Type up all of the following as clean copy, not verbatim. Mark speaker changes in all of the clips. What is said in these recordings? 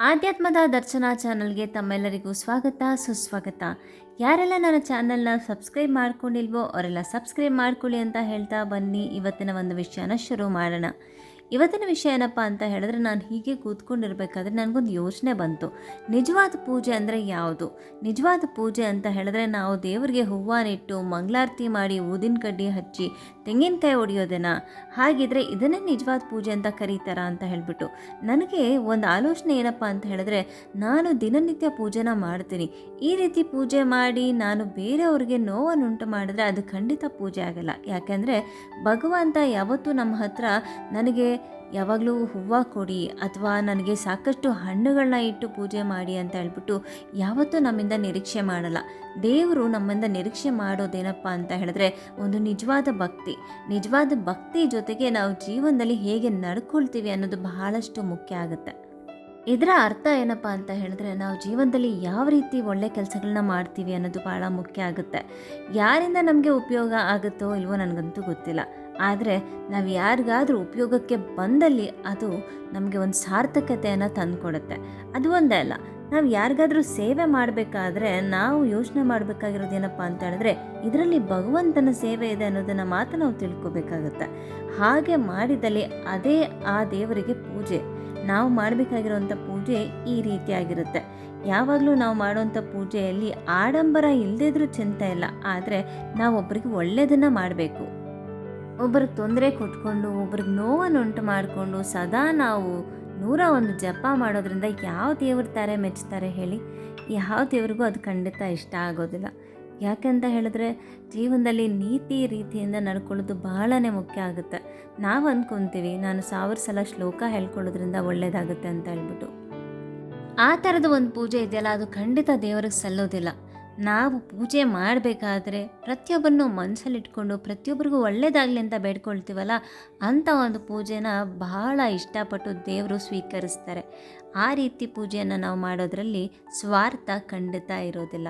Speaker 1: ಆಧ್ಯಾತ್ಮದ ದರ್ಶನ ಚಾನಲ್ಗೆ ತಮ್ಮೆಲ್ಲರಿಗೂ ಸ್ವಾಗತ ಸುಸ್ವಾಗತ. ಯಾರೆಲ್ಲ ನನ್ನ ಚಾನಲ್ನ ಸಬ್ಸ್ಕ್ರೈಬ್ ಮಾಡ್ಕೊಂಡಿಲ್ವೋ ಅವರೆಲ್ಲ ಸಬ್ಸ್ಕ್ರೈಬ್ ಮಾಡ್ಕೊಳ್ಳಿ ಅಂತ ಹೇಳ್ತಾ ಬನ್ನಿ ಇವತ್ತಿನ ಒಂದು ವಿಷಯನ ಶುರು ಮಾಡೋಣ. ಇವತ್ತಿನ ವಿಷಯ ಏನಪ್ಪ ಅಂತ ಹೇಳಿದ್ರೆ, ನಾನು ಹೀಗೆ ಕೂತ್ಕೊಂಡಿರ್ಬೇಕಾದ್ರೆ ನನಗೊಂದು ಯೋಚನೆ ಬಂತು. ನಿಜವಾದ ಪೂಜೆ ಅಂದರೆ ಯಾವುದು? ನಿಜವಾದ ಪೂಜೆ ಅಂತ ಹೇಳಿದ್ರೆ ನಾವು ದೇವರಿಗೆ ಹೂವನ್ನಿಟ್ಟು ಮಂಗಳಾರತಿ ಮಾಡಿ ಊದಿನ ಕಡ್ಡಿ ಹಚ್ಚಿ ತೆಂಗಿನಕಾಯಿ ಹೊಡೆಯೋದೇನಾ? ಹಾಗಿದ್ರೆ ಇದನ್ನೇ ನಿಜವಾದ ಪೂಜೆ ಅಂತ ಕರೀತಾರಾ ಅಂತ ಹೇಳಿಬಿಟ್ಟು ನನಗೆ ಒಂದು ಆಲೋಚನೆ ಏನಪ್ಪ ಅಂತ ಹೇಳಿದ್ರೆ, ನಾನು ದಿನನಿತ್ಯ ಪೂಜೆನ ಮಾಡ್ತೀನಿ. ಈ ರೀತಿ ಪೂಜೆ ಮಾಡಿ ನಾನು ಬೇರೆಯವ್ರಿಗೆ ನೋವನ್ನುಂಟು ಮಾಡಿದ್ರೆ ಅದು ಖಂಡಿತ ಪೂಜೆ ಆಗಲ್ಲ. ಯಾಕೆಂದರೆ ಭಗವಂತ ಯಾವತ್ತೂ ನಮ್ಮ ಹತ್ರ ನನಗೆ ಯಾವಾಗಲೂ ಹೂವು ಕೊಡಿ ಅಥವಾ ನನಗೆ ಸಾಕಷ್ಟು ಹಣ್ಣುಗಳನ್ನ ಇಟ್ಟು ಪೂಜೆ ಮಾಡಿ ಅಂತ ಹೇಳ್ಬಿಟ್ಟು ಯಾವತ್ತೂ ನಮ್ಮಿಂದ ನಿರೀಕ್ಷೆ ಮಾಡಲ್ಲ. ದೇವರು ನಮ್ಮಿಂದ ನಿರೀಕ್ಷೆ ಮಾಡೋದೇನಪ್ಪ ಅಂತ ಹೇಳಿದ್ರೆ ಒಂದು ನಿಜವಾದ ಭಕ್ತಿ ಜೊತೆಗೆ ನಾವು ಜೀವನದಲ್ಲಿ ಹೇಗೆ ನಡ್ಕೊಳ್ತೀವಿ ಅನ್ನೋದು ಬಹಳಷ್ಟು ಮುಖ್ಯ ಆಗುತ್ತೆ. ಇದರ ಅರ್ಥ ಏನಪ್ಪ ಅಂತ ಹೇಳಿದ್ರೆ, ನಾವು ಜೀವನದಲ್ಲಿ ಯಾವ ರೀತಿ ಒಳ್ಳೆ ಕೆಲಸಗಳನ್ನ ಮಾಡ್ತೀವಿ ಅನ್ನೋದು ಭಾಳ ಮುಖ್ಯ ಆಗುತ್ತೆ. ಯಾರಿಂದ ನಮಗೆ ಉಪಯೋಗ ಆಗುತ್ತೋ ಇಲ್ವೋ ನನಗಂತೂ ಗೊತ್ತಿಲ್ಲ, ಆದರೆ ನಾವು ಯಾರಿಗಾದರೂ ಉಪಯೋಗಕ್ಕೆ ಬಂದಲ್ಲಿ ಅದು ನಮಗೆ ಒಂದು ಸಾರ್ಥಕತೆಯನ್ನು ತಂದುಕೊಡುತ್ತೆ. ಅದು ಒಂದೇ ಅಲ್ಲ, ನಾವು ಯಾರಿಗಾದರೂ ಸೇವೆ ಮಾಡಬೇಕಾದ್ರೆ ನಾವು ಯೋಚನೆ ಮಾಡಬೇಕಾಗಿರೋದೇನಪ್ಪ ಅಂತ ಹೇಳಿದ್ರೆ, ಇದರಲ್ಲಿ ಭಗವಂತನ ಸೇವೆ ಇದೆ ಅನ್ನೋದನ್ನು ಮಾತ್ರ ನಾವು ತಿಳ್ಕೊಬೇಕಾಗುತ್ತೆ. ಹಾಗೆ ಮಾಡಿದಲ್ಲಿ ಅದೇ ಆ ದೇವರಿಗೆ ಪೂಜೆ. ನಾವು ಮಾಡಬೇಕಾಗಿರುವಂಥ ಪೂಜೆ ಈ ರೀತಿಯಾಗಿರುತ್ತೆ. ಯಾವಾಗಲೂ ನಾವು ಮಾಡುವಂಥ ಪೂಜೆಯಲ್ಲಿ ಆಡಂಬರ ಇಲ್ಲದಿದ್ರೂ ಚಿಂತೆ ಇಲ್ಲ, ಆದರೆ ನಾವು ಒಬ್ಬರಿಗೆ ಒಳ್ಳೆಯದನ್ನು ಮಾಡಬೇಕು. ಒಬ್ಬರಿಗೆ ತೊಂದರೆ ಕೊಟ್ಕೊಂಡು ಒಬ್ರಿಗೆ ನೋವನ್ನುಂಟು ಮಾಡಿಕೊಂಡು ಸದಾ ನಾವು 101 ಜಪ ಮಾಡೋದ್ರಿಂದ ಯಾವ ದೇವ್ರ ತಾರೆ ಮೆಚ್ತಾರೆ ಹೇಳಿ? ಯಾವ ದೇವ್ರಿಗೂ ಅದು ಖಂಡಿತ ಇಷ್ಟ ಆಗೋದಿಲ್ಲ. ಯಾಕೆಂತ ಹೇಳಿದ್ರೆ ಜೀವನದಲ್ಲಿ ನೀತಿ ರೀತಿಯಿಂದ ನಡ್ಕೊಳ್ಳೋದು ಬಹಳನೇ ಮುಖ್ಯ ಆಗುತ್ತೆ. ನಾವು ಅಂದ್ಕೊತೀವಿ ನಾನು 1000 ಸಲ ಶ್ಲೋಕ ಹೇಳ್ಕೊಳ್ಳೋದ್ರಿಂದ ಒಳ್ಳೆಯದಾಗುತ್ತೆ ಅಂತ ಹೇಳ್ಬಿಟ್ಟು. ಆ ಥರದ ಒಂದು ಪೂಜೆ ಇದೆಯಲ್ಲ, ಅದು ಖಂಡಿತ ದೇವರಿಗೆ ಸಲ್ಲೋದಿಲ್ಲ. ನಾವು ಪೂಜೆ ಮಾಡಬೇಕಾದ್ರೆ ಪ್ರತಿಯೊಬ್ಬರನ್ನು ಮನಸ್ಸಲ್ಲಿಟ್ಕೊಂಡು ಪ್ರತಿಯೊಬ್ಬರಿಗೂ ಒಳ್ಳೆಯದಾಗಲಿ ಅಂತ ಬೇಡ್ಕೊಳ್ತೀವಲ್ಲ, ಅಂಥ ಒಂದು ಪೂಜೆನ ಬಹಳ ಇಷ್ಟಪಟ್ಟು ದೇವರು ಸ್ವೀಕರಿಸ್ತಾರೆ. ಆ ರೀತಿ ಪೂಜೆಯನ್ನು ನಾವು ಮಾಡೋದ್ರಲ್ಲಿ ಸ್ವಾರ್ಥ ಖಂಡಿತ ಇರೋದಿಲ್ಲ.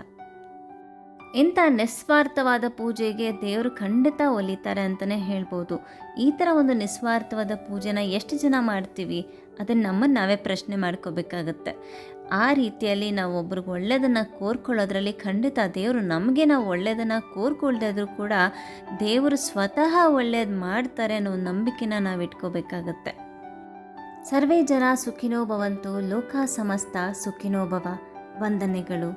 Speaker 1: ಇಂಥ ನಿಸ್ವಾರ್ಥವಾದ ಪೂಜೆಗೆ ದೇವರು ಖಂಡಿತ ಒಲಿತಾರೆ ಅಂತಲೇ ಹೇಳ್ಬೋದು. ಈ ಥರ ಒಂದು ನಿಸ್ವಾರ್ಥವಾದ ಪೂಜೆನ ಎಷ್ಟು ಜನ ಮಾಡ್ತೀವಿ? ಅದನ್ನು ನಮ್ಮನ್ನು ನಾವೇ ಪ್ರಶ್ನೆ ಮಾಡ್ಕೋಬೇಕಾಗತ್ತೆ. ಆ ರೀತಿಯಲ್ಲಿ ನಾವು ಒಬ್ರಿಗೆ ಒಳ್ಳೆಯದನ್ನು ಕೋರ್ಕೊಳ್ಳೋದ್ರಲ್ಲಿ ಖಂಡಿತ ದೇವರು ನಮಗೆ ನಾವು ಒಳ್ಳೆಯದನ್ನು ಕೋರ್ಕೊಳ್ದೇ ಇದ್ರೂ ಕೂಡ ದೇವರು ಸ್ವತಃ ಒಳ್ಳೇದು ಮಾಡ್ತಾರೆ ಅನ್ನೋ ನಂಬಿಕೆನ ನಾವು ಇಟ್ಕೋಬೇಕಾಗತ್ತೆ. ಸರ್ವೇ ಜನ ಸುಖಿನೋ ಭವಂತು, ಲೋಕ ಸಮಸ್ತ ಸುಖಿನೋ ಭವ. ವಂದನೆಗಳು.